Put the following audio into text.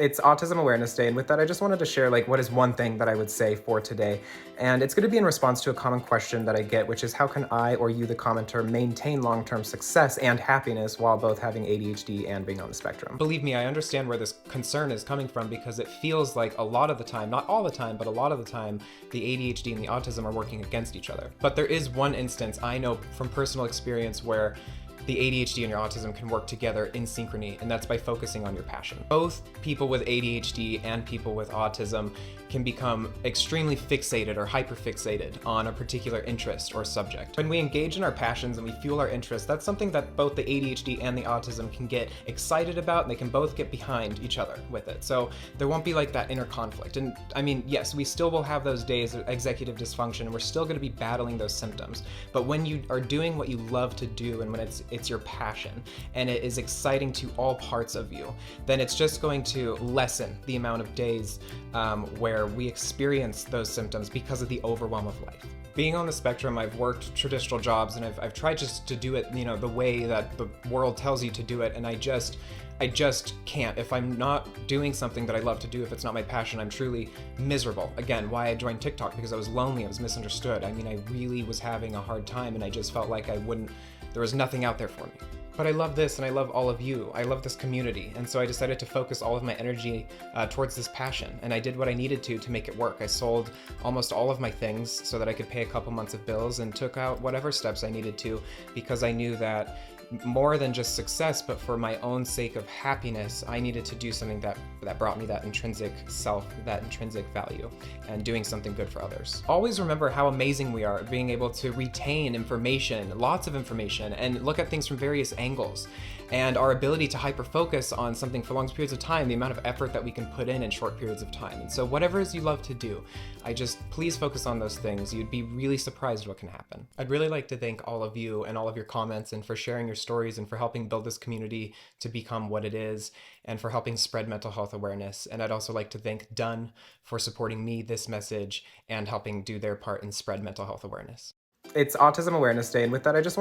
It's Autism Awareness Day, and with that, I just wanted to share what is one thing that I would say for today. And it's going to be in response to a common question that I get, which is how can I or you, the commenter, maintain long-term success and happiness while both having ADHD and being on the spectrum? Believe me, I understand where this concern is coming from because it feels like a lot of the time, not all the time, but a lot of the time, the ADHD and the autism are working against each other. But there is one instance I know from personal experience where the ADHD and your autism can work together in synchrony, and that's by focusing on your passion. Both people with ADHD and people with autism can become extremely fixated or hyperfixated on a particular interest or subject. When we engage in our passions and we fuel our interests, that's something that both the ADHD and the autism can get excited about, and they can both get behind each other with it. So there won't be that inner conflict. And I mean, yes, we still will have those days of executive dysfunction, and we're still going to be battling those symptoms. But when you are doing what you love to do, and when it's your passion and it is exciting to all parts of you, then it's just going to lessen the amount of days where we experience those symptoms because of the overwhelm of life. Being on the spectrum, I've worked traditional jobs, and I've tried just to do it, the way that the world tells you to do it, and I just can't. If I'm not doing something that I love to do, if it's not my passion, I'm truly miserable. Again, why I joined TikTok, because I was lonely, I was misunderstood. I mean, I really was having a hard time, and I just felt like there was nothing out there for me. But I love this, and I love all of you. I love this community, and so I decided to focus all of my energy towards this passion, and I did what I needed to make it work. I sold almost all of my things so that I could pay a couple months of bills, and took out whatever steps I needed to, because I knew that more than just success, but for my own sake of happiness, I needed to do something that brought me that intrinsic self, that intrinsic value, and doing something good for others. Always remember how amazing we are at being able to retain information, lots of information, and look at things from various angles. And our ability to hyper-focus on something for long periods of time, the amount of effort that we can put in short periods of time. And so whatever it is you love to do, please focus on those things. You'd be really surprised what can happen. I'd really like to thank all of you and all of your comments, and for sharing your stories, and for helping build this community to become what it is, and for helping spread mental health awareness. And I'd also like to thank Done for supporting me, this message, and helping do their part in spread mental health awareness. It's Autism Awareness Day, and with that, I just want